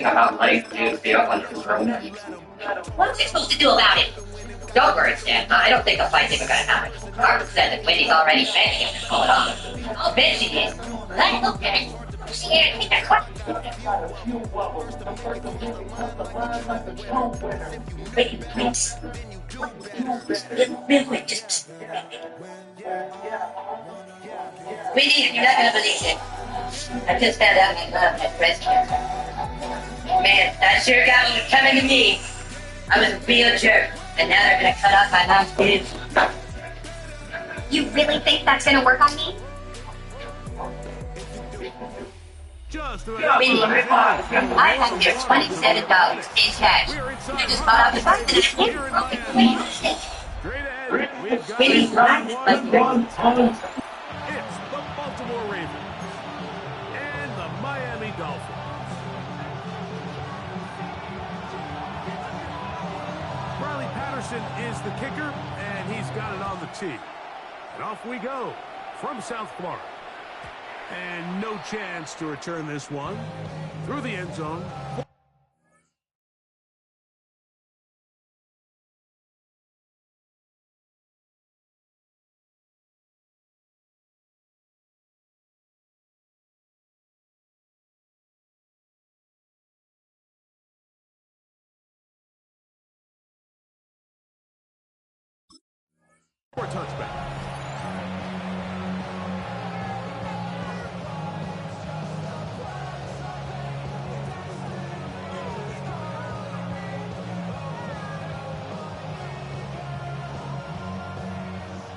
About life, dude, stay up on the road. What's it supposed to do about it? Don't worry, Stan. I don't think the fight's even gonna happen. Carter said that Wendy's already betting him to pull it off. I'll bet she is. Right, okay. Yeah, I think that's what. Wait, real quick, just. Wendy, you're not gonna believe it. I just found out my mom had breast cancer. Man, that sure got what was coming to me. I was a real jerk, and now they're gonna cut off my mom's boobs. You really think that's gonna work on me? Wendy, I have here $27 in cash. You just bought off the fact that I can't broke it away. Wendy, It's the Baltimore Ravens and the Miami Dolphins. Riley Patterson is the kicker, and he's got it on the tee. And off we go from South Florida. And no chance to return this one through the end zone. For a touchback.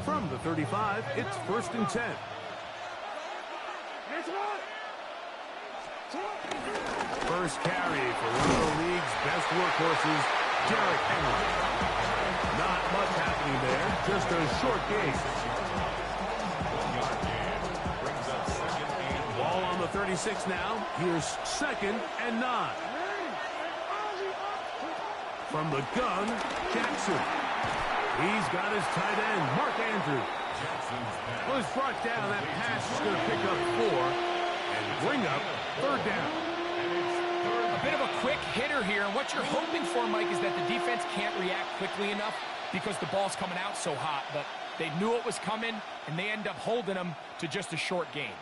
From the 35, it's 1st and 10. First carry for one of the league's best workhorses, Derrick Henry. Not much happening there, just a short gain. Ball on the 36 now. Here's 2nd and 9. From the gun, Jackson. He's got his tight end, Mark Andrews. Was brought down. That pass is going to pick up 4 and bring up 3rd down. A bit of a quick hitter here, and what you're hoping for, Mike, is that the defense can't react quickly enough because the ball's coming out so hot, but they knew it was coming, and they end up holding them to just a short gain.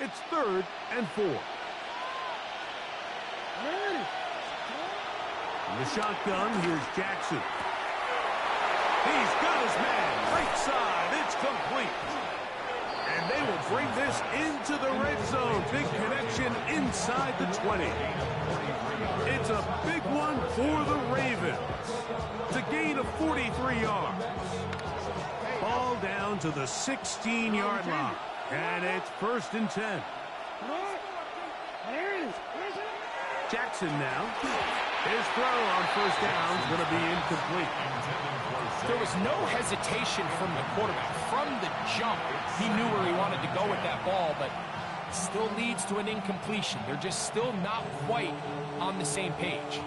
It's 3rd and 4. In the shotgun, here's Jackson. He's got his man, right side, it's complete. And they will bring this into the red zone. Big connection inside the 20. It's a big one for the Ravens. It's a gain of 43 yards. Ball down to the 16-yard line. And it's 1st and 10. Jackson now. His throw on 1st down is going to be incomplete. There was no hesitation from the quarterback. From the jump, he knew where he wanted to go with that ball, but it still leads to an incompletion. They're just still not quite on the same page.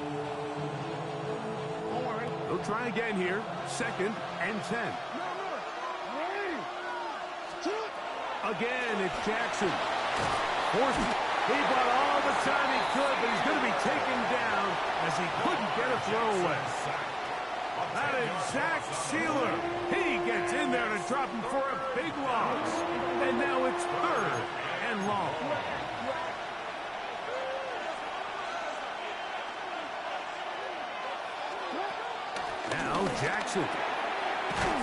They'll try again here. 2nd and 10. Again, it's Jackson. He bought all the time he could, but he's going to be taken down as he couldn't get a throw away. That is Zach Sealer. He gets in there to drop him for a big loss. And now it's 3rd and long. Now Jackson.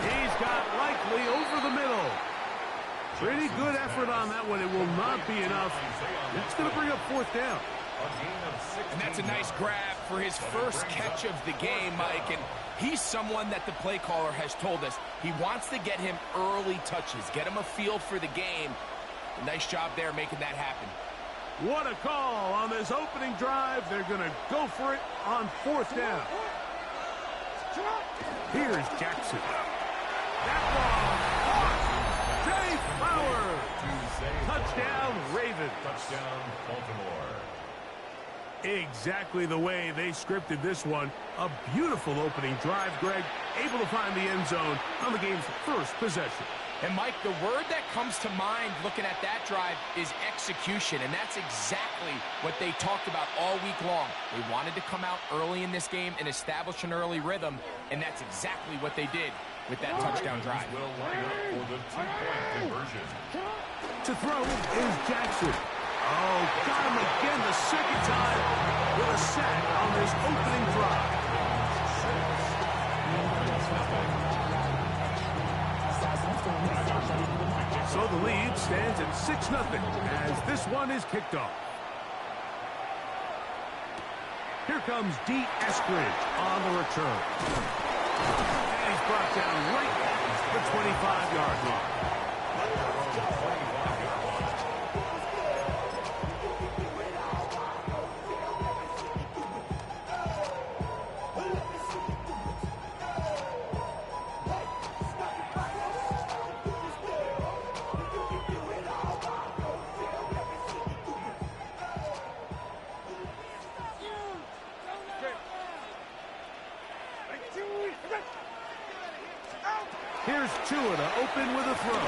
He's got Likely over the middle. Pretty good effort on that one. It will not be enough. It's going to bring up 4th down. And that's a nice grab for his first catch of the game, Mike. And he's someone that the play caller has told us he wants to get him early touches, get him a feel for the game. A nice job there making that happen. What a call on this opening drive. They're going to go for it on 4th down. Here's Jackson. That ball. Jay Flowers. Touchdown, Ravens. Touchdown, Baltimore. Exactly the way they scripted this one. A beautiful opening drive, Greg. Able to find the end zone on the game's first possession. And, Mike, the word that comes to mind looking at that drive is execution, and that's exactly what they talked about all week long. They wanted to come out early in this game and establish an early rhythm, and that's exactly what they did with that touchdown drive. Will line up for the two-point conversion. To throw is Jackson. Oh, got him again the second time with a sack on this opening drive. So the lead stands at 6-0 as this one is kicked off. Here comes D. Eskridge on the return. And he's brought down right at the 25-yard line. Here's Tua to open with a throw.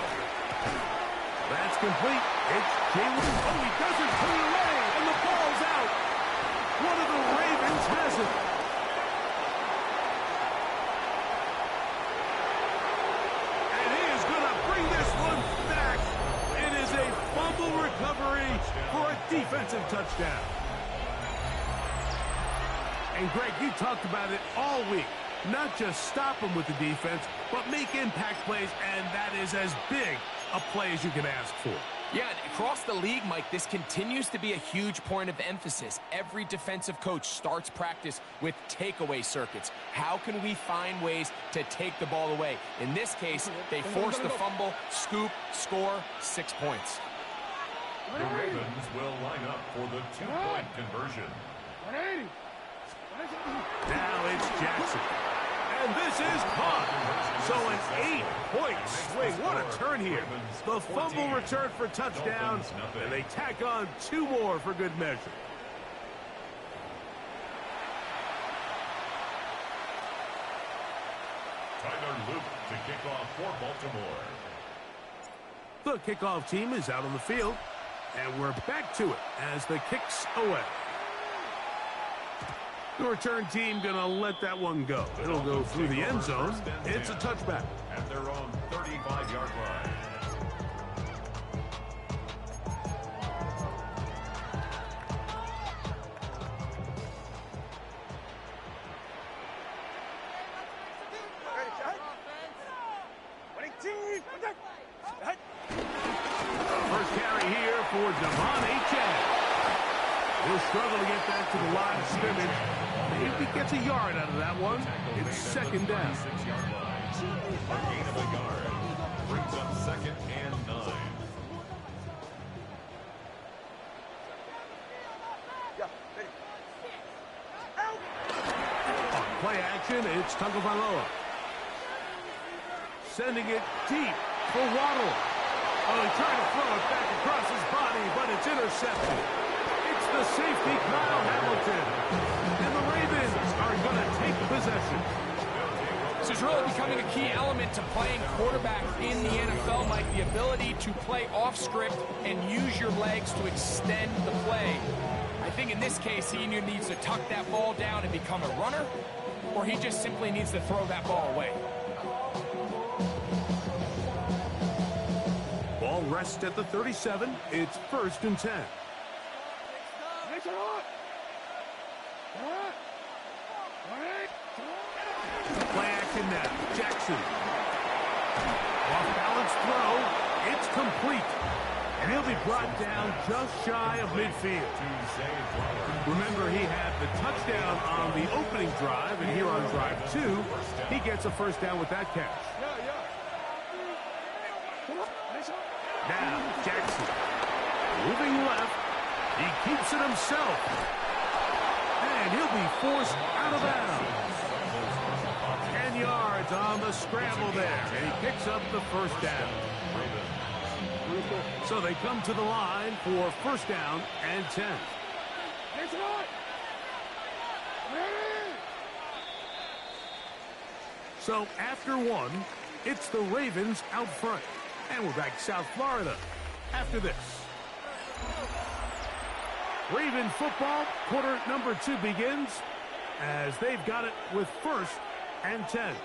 That's complete. It's Jalen. Oh, he doesn't put it away, and the ball's out. One of the Ravens has it. And he is going to bring this one back. It is a fumble recovery for a defensive touchdown. And Greg, you talked about it all week. Not just stop them with the defense, but make impact plays, and that is as big a play as you can ask for. Yeah, across the league, Mike, this continues to be a huge point of emphasis. Every defensive coach starts practice with takeaway circuits. How can we find ways to take the ball away? In this case, they force the fumble, scoop, score, 6 points. The Ravens will line up for the two-point conversion. Now it's Jackson. And this is caught. So an 8-point swing. What a turn here. The fumble return for touchdown, and they tack on 2 more for good measure. Tyler Luke to kick off for Baltimore. The kickoff team is out on the field, and we're back to it as the kick's away. The return team going to let that one go. It'll go through the end zone. It's a touchback. At their own 35-yard line. First carry here for Devon Achane. He'll struggle to get back to the line of scrimmage. If he gets a yard out of that one, it's second down. 6-yard line. A gain of a yard. Brings up 2nd and 9. On play action, it's Tagovailoa. Sending it deep for Waddle. Oh, he tried to throw it back across his body, but it's intercepted. It's the safety, Kyle Hamilton. And the Ravens are going to take possession. This is really becoming a key element to playing quarterback in the NFL, Mike. The ability to play off script and use your legs to extend the play. I think in this case, he either needs to tuck that ball down and become a runner, or he just simply needs to throw that ball away. Ball rests at the 37. It's 1st and 10. Play action now. Jackson. Off balance throw. It's complete. And he'll be brought down just shy of midfield. Remember, he had the touchdown on the opening drive, and here on drive 2, he gets a first down with that catch. Now, Jackson. Moving left. He keeps it himself. And he'll be forced out of bounds. 10 yards on the scramble there. And he picks up the first down. So they come to the line for first down and 10. So after one, it's the Ravens out front. And we're back to South Florida after this. Raven football, quarter number 2 begins as they've got it with 1st and 10.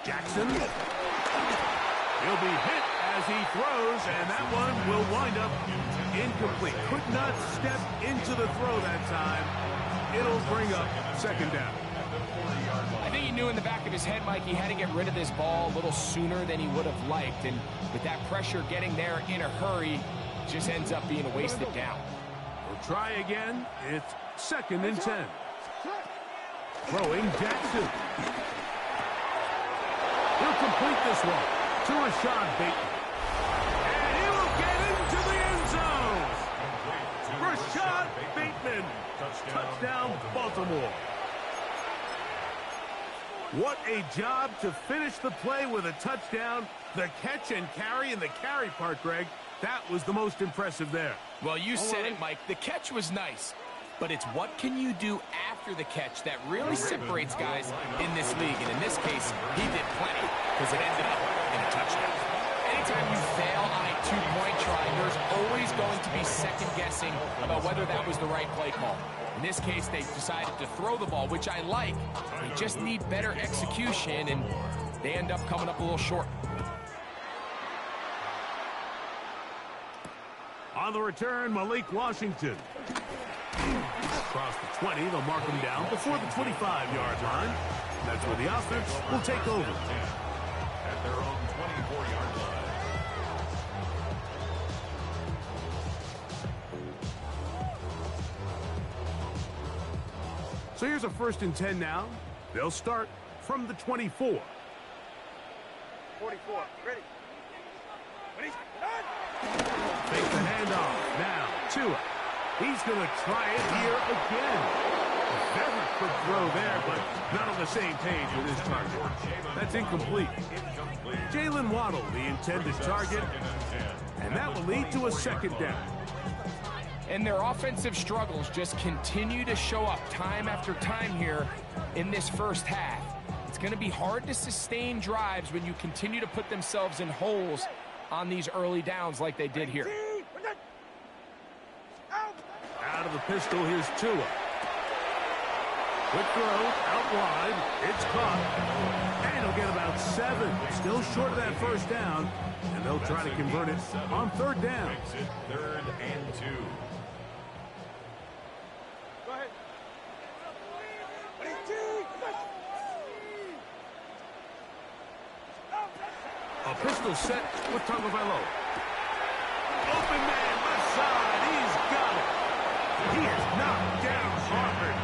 Jackson. He'll be hit as he throws, and that one will wind up incomplete. Could not step into the throw that time. It'll bring up 2nd down. I think he knew in the back of his head, Mike, he had to get rid of this ball a little sooner than he would have liked. And with that pressure getting there in a hurry, just ends up being a wasted down. We'll try again. It's 2nd and 10. Throwing Jackson. He'll complete this one to Rashad Bateman. And he will get into the end zone. Rashad Bateman. Touchdown, Baltimore. What a job to finish the play with a touchdown. The catch and carry, and the carry part, Greg, that was the most impressive there. Well, you said it, Mike. The catch was nice, but it's what can you do after the catch that really separates guys in this league. And in this case, he did plenty because it ended up in a touchdown. Anytime you fail on a 2-point try, there's always going to be second-guessing about whether that was the right play call. In this case, they decided to throw the ball, which I like. They just need better execution, and they end up coming up a little short. On the return, Malik Washington. Across the 20, they'll mark him down before the 25-yard line. That's where the offense will take over. At their own 24-yard line. So here's a 1st and 10 now. They'll start from the 24. 44, ready. Take the handoff. Now, Tua. He's going to try it here again. A very quick throw there, but not on the same page with his target. That's incomplete. Jalen Waddle, the intended target, and that will lead to a 2nd down. And their offensive struggles just continue to show up time after time here in this first half. It's going to be hard to sustain drives when you continue to put themselves in holes on these early downs like they did here. Out of the pistol, here's Tua. Quick throw, out wide. It's caught. And he'll get about 7. Still short of that 1st down. And they'll try to convert it on 3rd down. Makes it 3rd and 2. Go ahead. A pistol set with Tagovailoa. Open man, left side. He's got it. He is knocked down Harvard.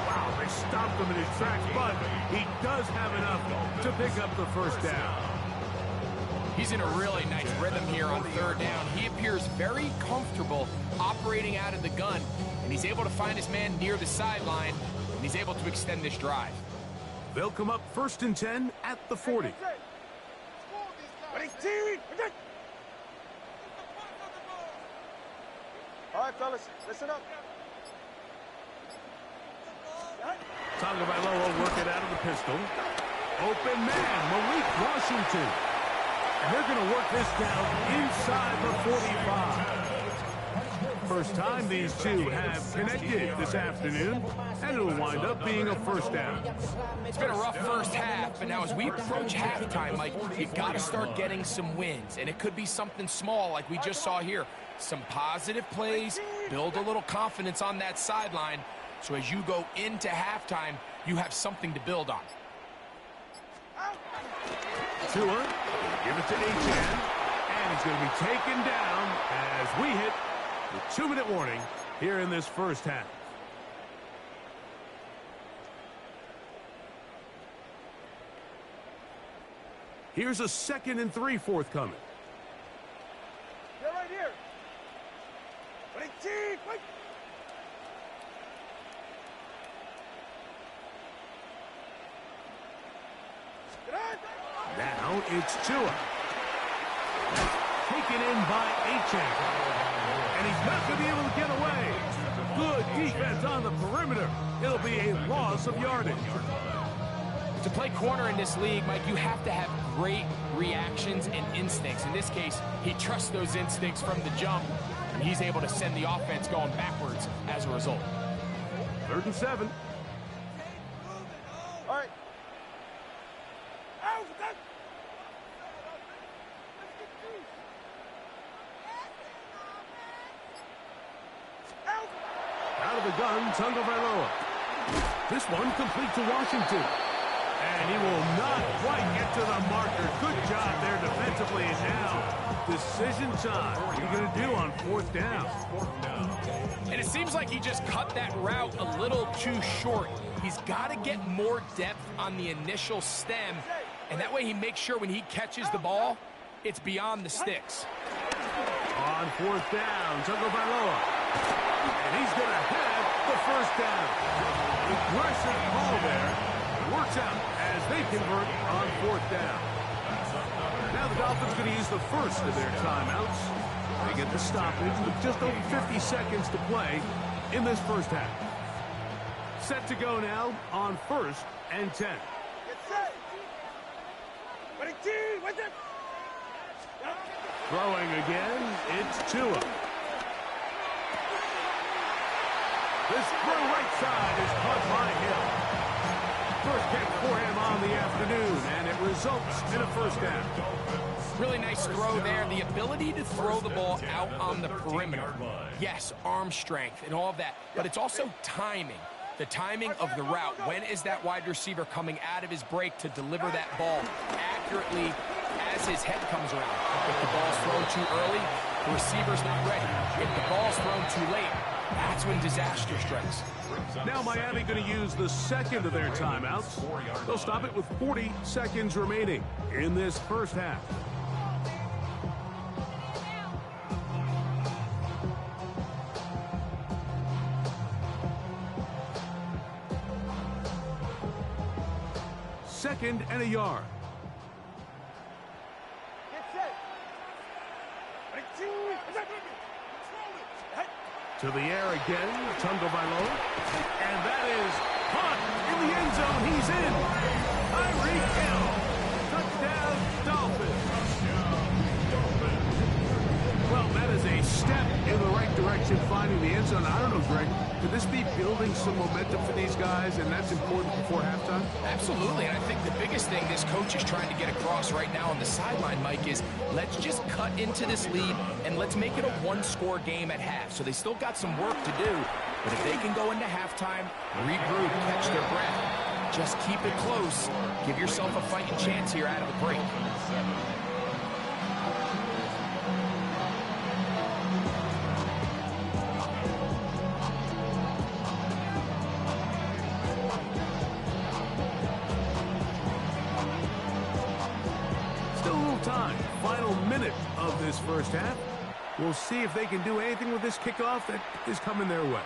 Wow, they stopped him in his tracks, but he does have enough to pick up the 1st down. He's in a really nice rhythm here on 3rd down. He appears very comfortable operating out of the gun, and he's able to find his man near the sideline, and he's able to extend this drive. They'll come up 1st and 10 at the 40. All right, fellas, listen up. Tagovailoa work it out of the pistol. Open man, Malik Washington. And they're going to work this down inside the 45. First time these two have connected this afternoon, and it'll wind up being a 1st down. It's been a rough first half, but now as we approach halftime, Mike, you got to start getting some wins, and it could be something small like we just saw here. Some positive plays, build a little confidence on that sideline, so as you go into halftime, you have something to build on. Tua, give it to Achan, and he's going to be taken down as we hit the 2-minute warning here in this first half. Here's a 2nd and 3 forthcoming. They're right here. Wait. Now it's Tua. Taken in by Achan. And he's not going to be able to get away. Good defense on the perimeter. It'll be a loss of yardage. To play corner in this league, Mike, you have to have great reactions and instincts. In this case, he trusts those instincts from the jump, and he's able to send the offense going backwards as a result. 3rd and 7. All right. Out. Out of the gun, Tagovailoa. This one complete to Washington. And he will not quite get to the marker. Good job there defensively. And now, decision time. What are you going to do on 4th down? And it seems like he just cut that route a little too short. He's got to get more depth on the initial stem. And that way he makes sure when he catches the ball, it's beyond the sticks. On 4th down, Tagovailoa. And he's going to have the 1st down. Aggressive call there. Works out as they convert on 4th down. Now the Dolphins going to use the first of their timeouts. They get the stoppage with just over 50 seconds to play in this first half. Set to go now on 1st and 10. Get set. Ready, team. What's it? Throwing again, it's Tua. This throw right side is caught by Hill. First catch for him on the afternoon, and it results in a 1st down. Really nice throw there. The ability to throw the ball out on the perimeter. Yes, arm strength and all of that, but it's also timing. The timing of the route. When is that wide receiver coming out of his break to deliver that ball accurately as his head comes around? If the ball's thrown too early, the receiver's not ready. If the ball's thrown too late, that's when disaster strikes. Now Miami going to use the second of their timeouts. They'll stop it with 40 seconds remaining in this first half. Second and a yard. Get set. Ready, team. To the air again, Tagovailoa. And that is caught in the end zone. He's in. Tyreek Hill. Touchdown, Dolphins. Well, that is a step in the right direction, finding the end zone. I don't know, Greg, could this be building some momentum for these guys, and that's important before halftime? Absolutely, and I think the biggest thing this coach is trying to get across right now on the sideline, Mike, is let's just cut into this lead and let's make it a one-score game at half. So they still got some work to do, but if they can go into halftime, regroup, catch their breath, just keep it close, give yourself a fighting chance here out of the break. Time, final minute of this first half. We'll see if they can do anything with this kickoff that is coming their way.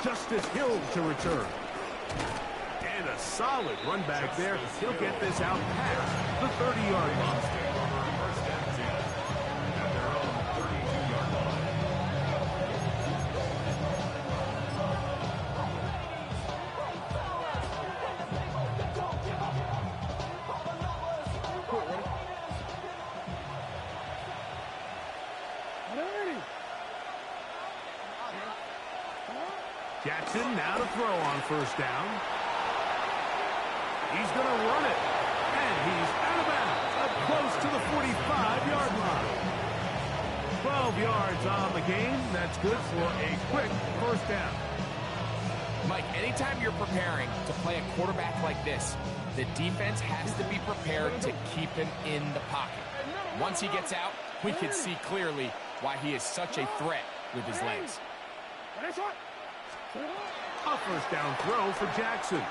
Justice Hill to return. And a solid run back there. He'll get this out past the 30-yard line. Jackson now to throw on 1st down. He's going to run it. And he's out of bounds, up close to the 45-yard line. 12 yards on the game. That's good for a quick 1st down. Mike, anytime you're preparing to play a quarterback like this, the defense has to be prepared to keep him in the pocket. Once he gets out, we can see clearly why he is such a threat with his legs. A 1st down throw for Jackson. A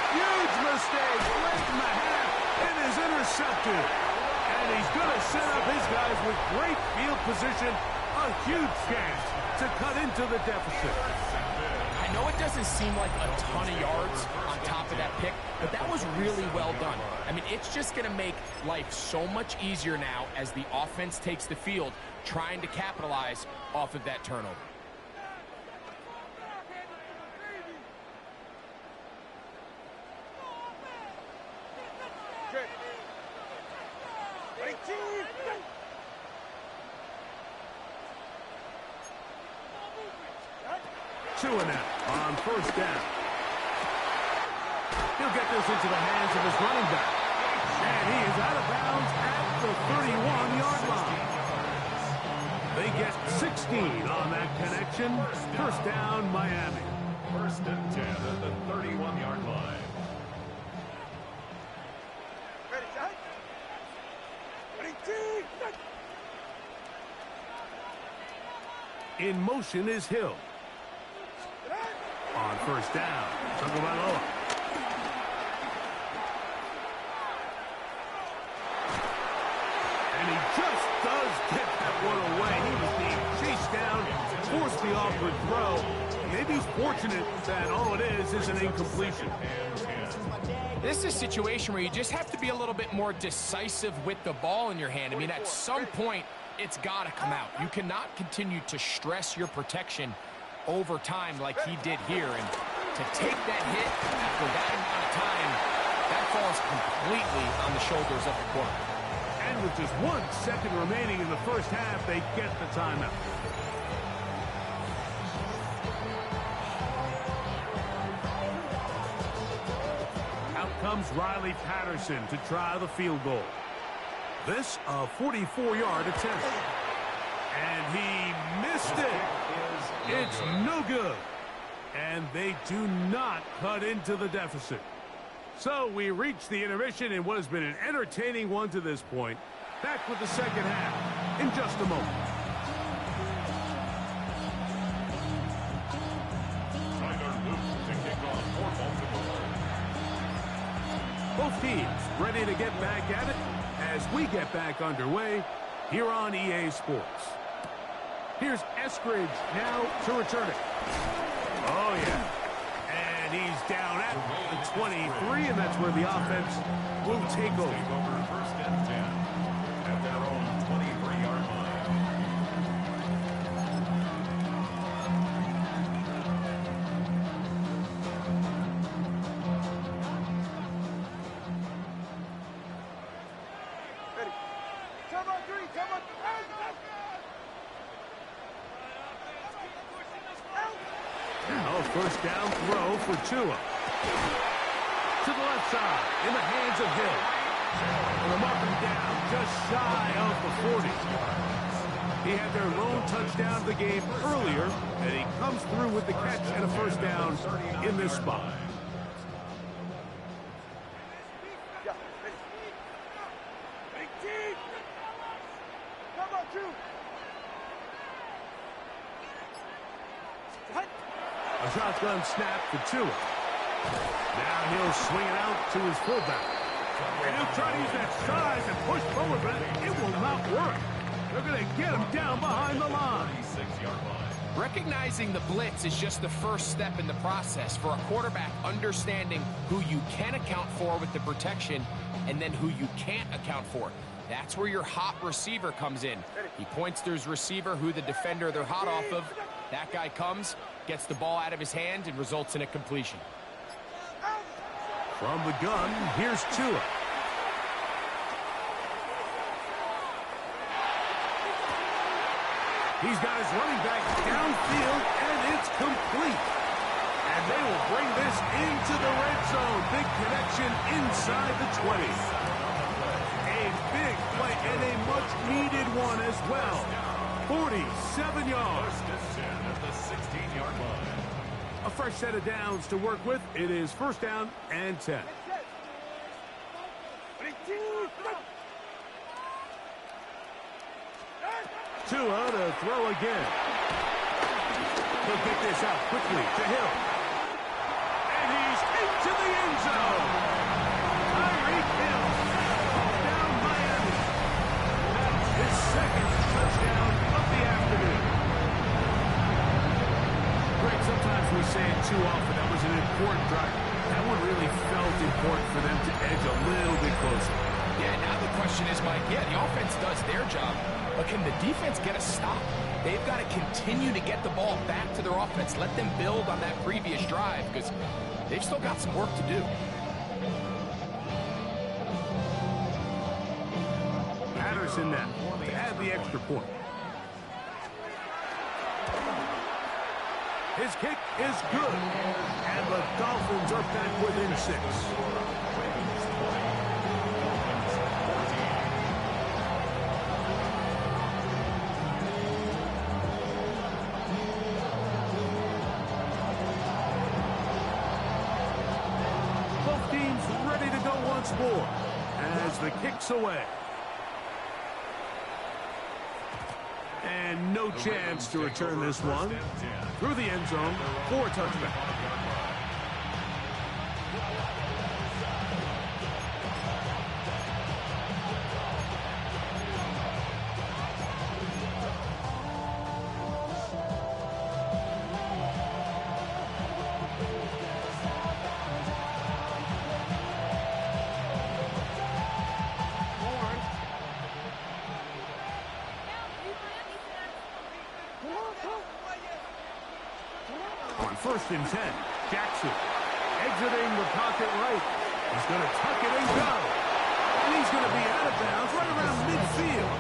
huge mistake late in the half. It is intercepted. And he's going to set up his guys with great field position. A huge chance to cut into the deficit. I know it doesn't seem like a ton of yards on top of that pick, but that was really well done. I mean, it's just going to make life so much easier now as the offense takes the field, trying to capitalize off of that turnover. Two and out on first down. He'll get this into the hands of his running back. And he is out of bounds at the 31-yard line. They get 16 on that connection. First down, Miami. First and 10 at the 31-yard line. Ready, Jack? Ready, team! In motion is Hill. On first down, Tagovailoa. And he just does get that one away. He was being chased down, forced the awkward throw. Maybe he's fortunate that all it is an incompletion. This is a situation where you just have to be a little bit more decisive with the ball in your hand. I mean, at some point, it's got to come out. You cannot continue to stress your protection over time like he did here. And to take that hit after that amount of time, that falls completely on the shoulders of the quarterback. And with just 1 second remaining in the first half, they get the timeout. Out comes Riley Patterson to try the field goal. This a 44-yard attempt. And he missed it. It's no good. And they do not cut into the deficit. So we reach the intermission in what has been an entertaining one to this point. Back with the second half in just a moment. Tyler Luke to kick off for Baltimore. Both teams ready to get back at it as we get back underway here on EA Sports. Here's Eskridge now to return it. Oh, yeah. And he's down at the 23, and that's where the offense will take over. First and 10 at their own 23-yard line. Ready. Come on, three, come on. Now first down throw for Tua. To the left side, in the hands of Hill. And they're marking down just shy of the 40. He had their lone touchdown of the game earlier, and he comes through with the catch and a first down in this spot. Yeah, ready. Ready, team! Come on, two! A shotgun snap for Tua. Now he'll swing it out to his fullback. And he'll try to use that size and push forward, but it will not work. They're going to get him down behind the line. 36-yard line. Recognizing the blitz is just the first step in the process for a quarterback understanding who you can account for with the protection and then who you can't account for. That's where your hot receiver comes in. He points to his receiver, who the defender they're hot off of. That guy comes, gets the ball out of his hand, and results in a completion. From the gun, here's Tua. He's got his running back downfield, and it's complete. And they will bring this into the red zone. Big connection inside the 20. A big play and a much-needed one as well. 47 yards. First and 10 at the 16-yard line. A fresh set of downs to work with. It is first down and 10. Ready, team! Tua to throw again. He'll get this out quickly to Hill. And he's into the end zone. Tyreek Hill. Down Miami. That's his second touchdown of the afternoon. Greg, sometimes we say it too often. That was an important drive. That one really felt important for them to edge a little bit closer. Yeah, now the question is, Mike, yeah, the offense does their job, but can the defense get a stop? They've got to continue to get the ball back to their offense. Let them build on that previous drive because they've still got some work to do. Patterson now to add the extra point. His kick is good, and the Dolphins are back within 6. Both teams ready to go once more as the kick's away. And no chance to return this one. Through the end zone for a touchback. On 1st and 10, Jackson exiting the pocket right. He's going to tuck it and go. And he's going to be out of bounds right around midfield.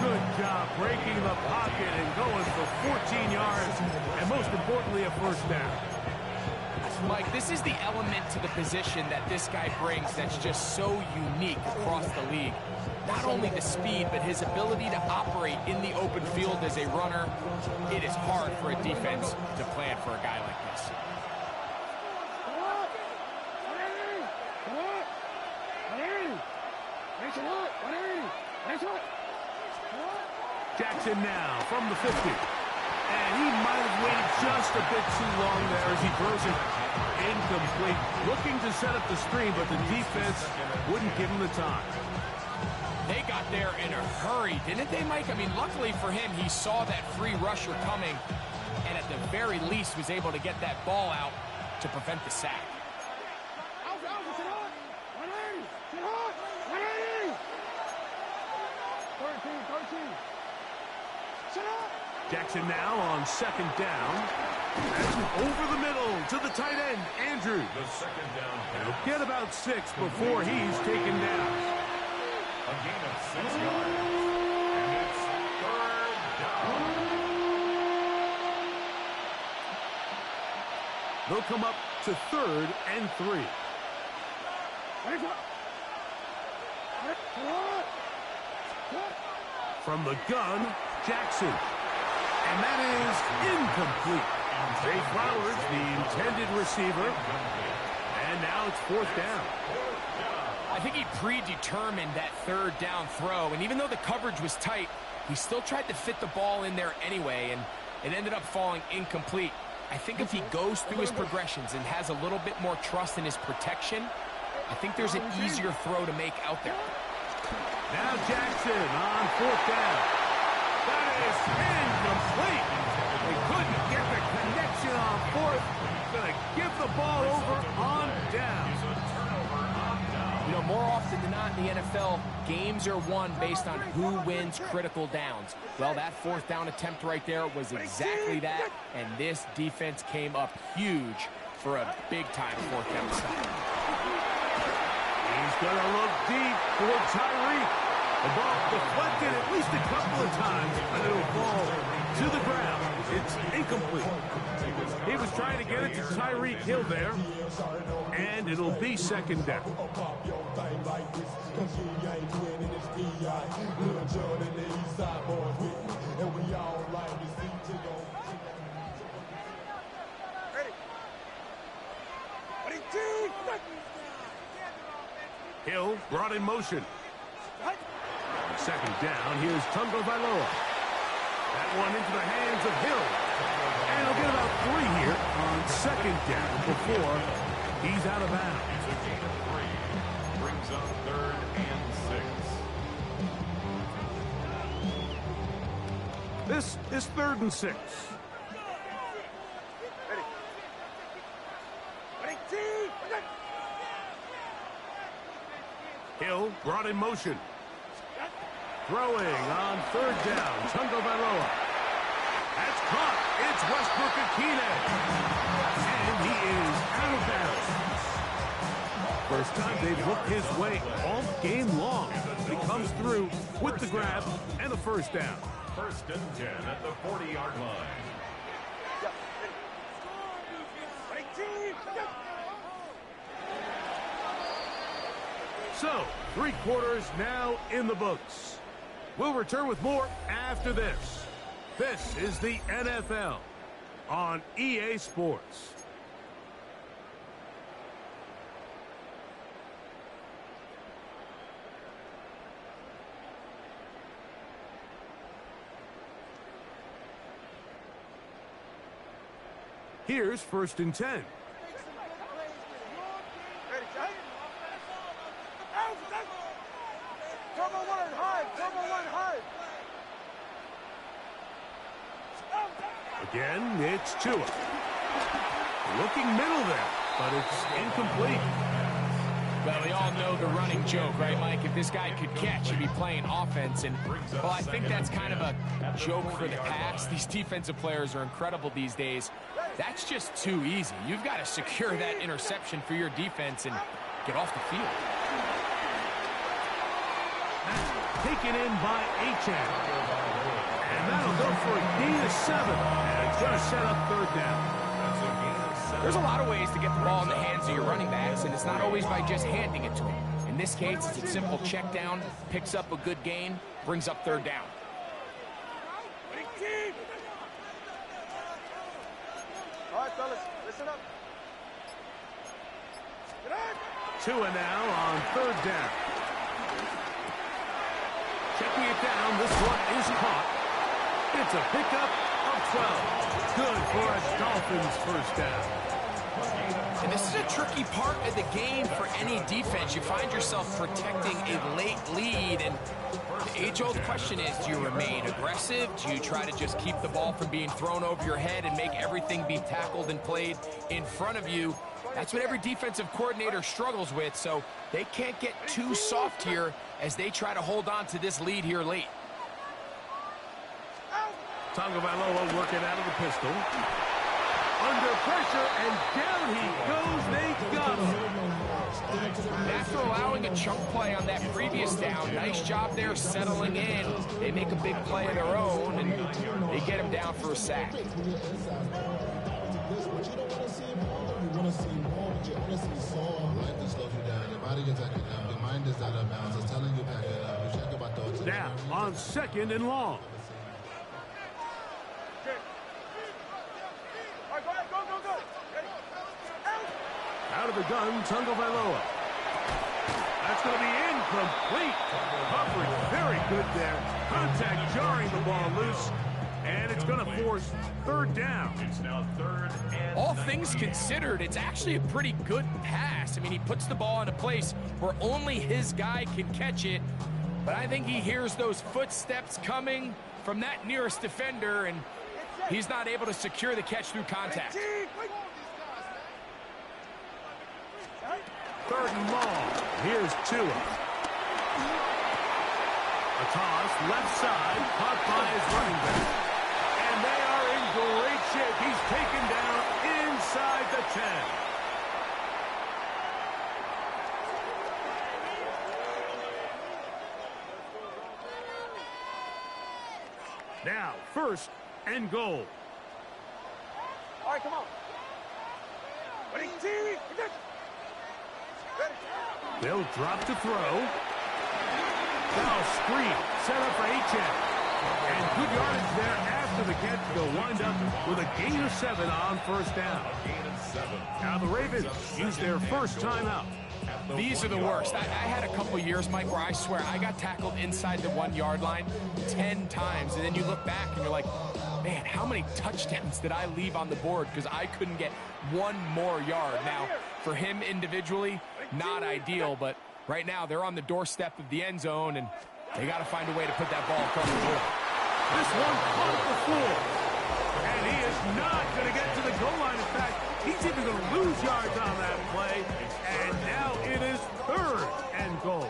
Good job breaking the pocket and going for 14 yards. And most importantly, a first down. Mike, this is the element to the position that this guy brings that's just so unique across the league. Not only the speed, but his ability to operate in the open field as a runner. It is hard for a defense to plan for a guy like this. Jackson now from the 50. And he might have waited just a bit too long there as he throws it incomplete. Looking to set up the screen, but the defense wouldn't give him the time. They got there in a hurry, didn't they, Mike? I mean, luckily for him, he saw that free rusher coming, and at the very least was able to get that ball out to prevent the sack. Jackson now on 2nd down. That's over the middle to the tight end, Andrews. The 2nd down. He'll get about 6 before he's taken down. A gain of 6 yards. And it's 3rd down. They'll come up to 3rd and 3. From the gun, Jackson. And that is incomplete. Jay Flowers, the intended receiver. And now it's 4th down. I think he predetermined that 3rd down throw, and even though the coverage was tight, he still tried to fit the ball in there anyway, and it ended up falling incomplete. I think if he goes through his progressions and has a little bit more trust in his protection, I think there's an easier throw to make out there. Now Jackson on 4th down. That is incomplete. They couldn't get the connection on 4th. Going to give the ball over on down. You know, more often than not in the NFL, games are won based on who wins critical downs. Well, that 4th down attempt right there was exactly that, and this defense came up huge for a big-time 4th down stop. He's going to look deep for Tyreek. The ball deflected at least a couple of times, and it'll fall to the ground. It's incomplete. He was trying to get it to Tyreek Hill there, and it'll be 2nd down. Hill brought in motion. 2nd down, here's Tagovailoa. That one into the hands of Hill. And he'll get about 3 here on 2nd down before he's out of bounds. It's a gain of 3. Brings up 3rd and 6. This is 3rd and 6. Brought in motion. Throwing on third down. Tungo Bailoa. That's caught. It's Westbrook Akine. And he is out of bounds. First time they've looked his way all game long. He comes through with the grab and a first down. 1st and 10 at the 40-yard line. So, 3 quarters now in the books. We'll return with more after this. This is the NFL on EA Sports. Here's 1st and 10. Again, it's Tua. Looking middle there, but it's incomplete. Well, we all know the running joke, right, Mike? If this guy could catch, he'd be playing offense. And, well, I think that's kind of a joke for the past. These defensive players are incredible these days. That's just too easy. You've got to secure that interception for your defense and get off the field. Taken in by Achane. And that'll go for a gain of 7. And it's going to set up third down. There's a lot of ways to get the ball in the hands of your running backs, and it's not always by just handing it to them. In this case, it's a simple check down, picks up a good gain, brings up third down. All right, fellas, listen up. Tua now on third down. Checking it down, this one is caught. It's a pickup of 12. Good for a Dolphins first down. And this is a tricky part of the game for any defense. You find yourself protecting a late lead, and the age-old question is, do you remain aggressive? Do you try to just keep the ball from being thrown over your head and make everything be tackled and played in front of you? That's what every defensive coordinator struggles with, so they can't get too soft here as they try to hold on to this lead here late. Tungo Bailoa working out of the pistol. Under pressure, and down he goes. They got him. After allowing a chunk play on that previous down, nice job there settling in. They make a big play of their own, and they get him down for a sack. Now on 2nd and long. Out of the gun, Tungo Bailoa. That's going to be incomplete. Coverage very good there. Contact jarring the ball loose. And it's going to force third down. It's now 3rd and All things considered, it's actually a pretty good pass. I mean, he puts the ball in a place where only his guy can catch it. But I think he hears those footsteps coming from that nearest defender, and he's not able to secure the catch through contact. 3rd and long. Here's Tua. A toss, left side, caught by his running back. And they are in great shape. He's taken down inside the 10. Now, 1st and goal. All right, come on. Ready, team. They'll drop to throw. Now screen, set up for Achane. And good yardage there after the catch. They'll wind up with a gain of 7 on first down. Now the Ravens use their first timeout. These are the worst. I had a couple years, Mike, where I swear I got tackled inside the 1-yard line 10 times. And then you look back and you're like, man, how many touchdowns did I leave on the board because I couldn't get one more yard? Now, for him individually, not ideal, but right now they're on the doorstep of the end zone, and they got to find a way to put that ball across the board. This one caught the floor. And he is not going to get to the goal line. In fact, he's even going to lose yards on that play. And now it is 3rd and goal.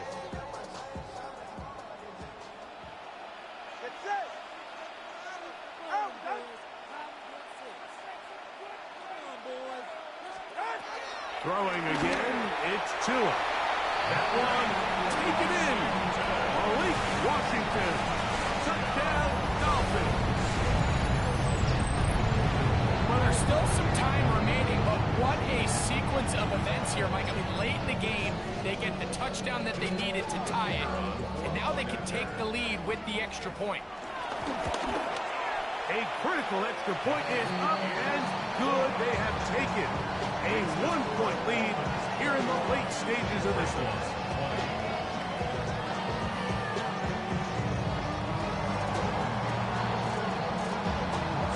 Throwing again, it's Tua. That one, taken in. Malik Washington. Touchdown, Dolphins. Well, there's still some time remaining, but what a sequence of events here, Mike. I mean, late in the game, they get the touchdown that they needed to tie it, and now they can take the lead with the extra point. A critical extra point is up and good. They have taken a 1-point lead here in the late stages of this one.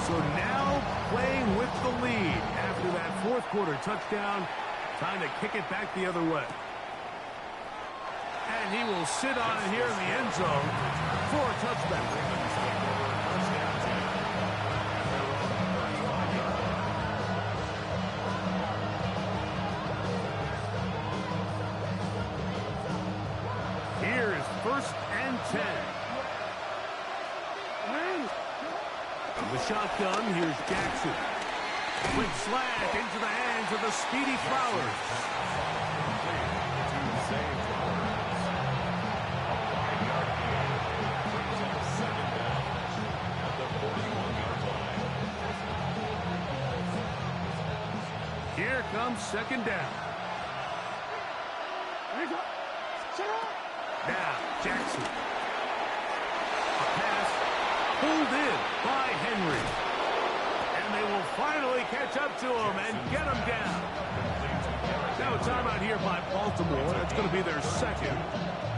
So now playing with the lead after that fourth quarter touchdown. Time to kick it back the other way. And he will sit on it here in the end zone for a touchback. Here is 1st and 10. From the shotgun, here's Jackson. Quick slant into the hands of the speedy Flowers. Here comes 2nd down. Now, Jackson. A pass pulled in by Henry. And they will finally catch up to him and get him down. Now a timeout here by Baltimore. That's going to be their second.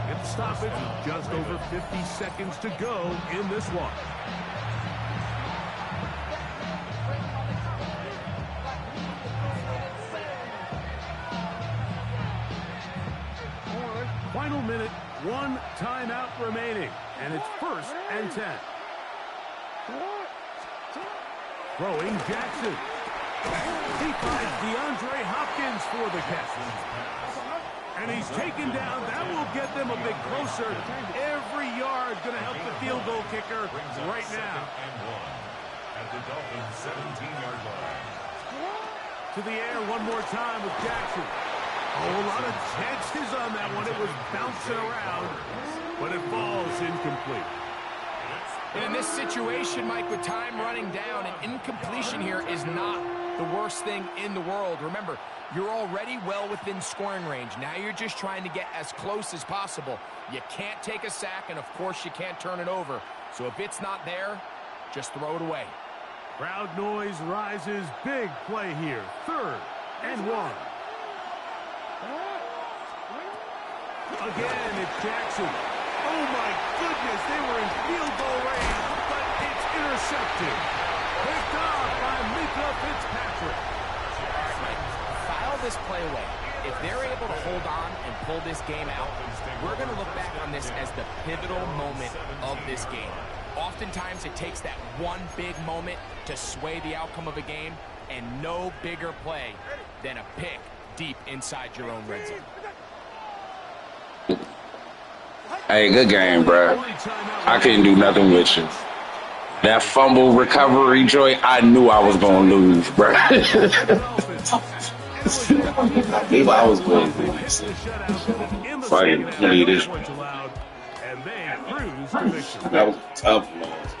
Get the stoppage with just over 50 seconds to go in this one. Final minute, 1 timeout remaining, and it's 1st and 10. Throwing Jackson. He finds DeAndre Hopkins for the catch. And he's taken down. That will get them a bit closer. Every yard going to help the field goal kicker right now. At the Dolphins' 17-yard line. To the air one more time with Jackson. Oh, a lot of chances on that one. It was bouncing around, but it falls incomplete. And in this situation, Mike, with time running down, an incompletion here is not the worst thing in the world. Remember, you're already well within scoring range. Now you're just trying to get as close as possible. You can't take a sack, and of course you can't turn it over. So if it's not there, just throw it away. Crowd noise rises. Big play here. 3rd and 1. Again, it's Jackson. Oh, my goodness, they were in field goal range, but it's intercepted. Picked off by Mika Fitzpatrick. File this play away. If they're able to hold on and pull this game out, we're going to look back on this as the pivotal moment of this game. Oftentimes, it takes that one big moment to sway the outcome of a game, and no bigger play than a pick deep inside your own red zone. Hey, good game, bro. I couldn't do nothing with you. That fumble recovery joy, I knew I was going to lose, bro. I knew I was going to lose. Fucking need this. That was a tough loss.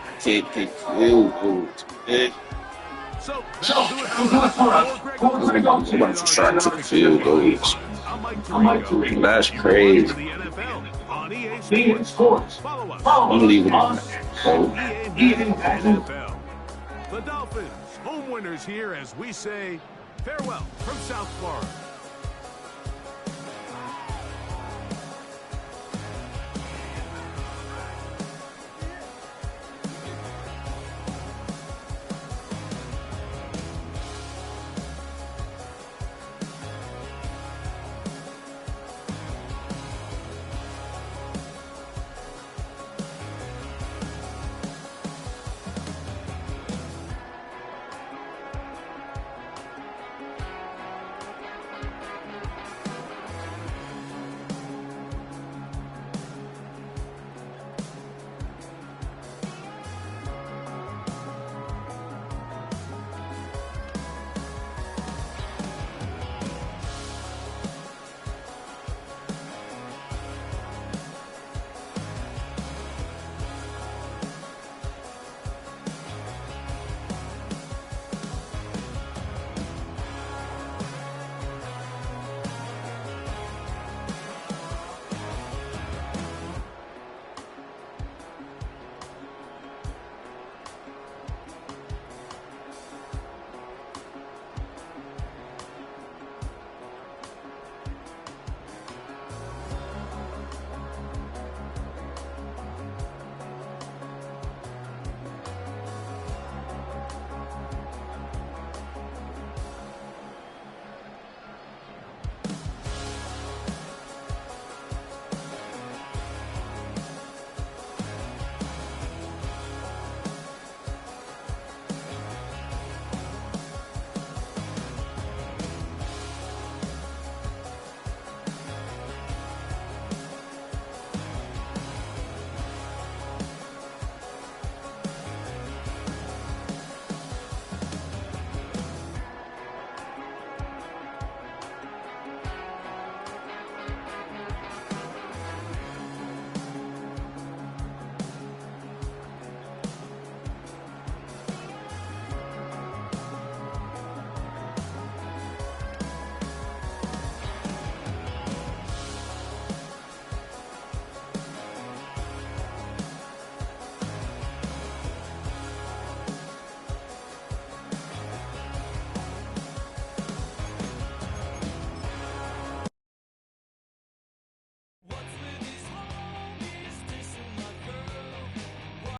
Somebody's trying to field goals. That's crazy. I'm leaving on that. The Dolphins, home winners here as we say farewell from South Florida.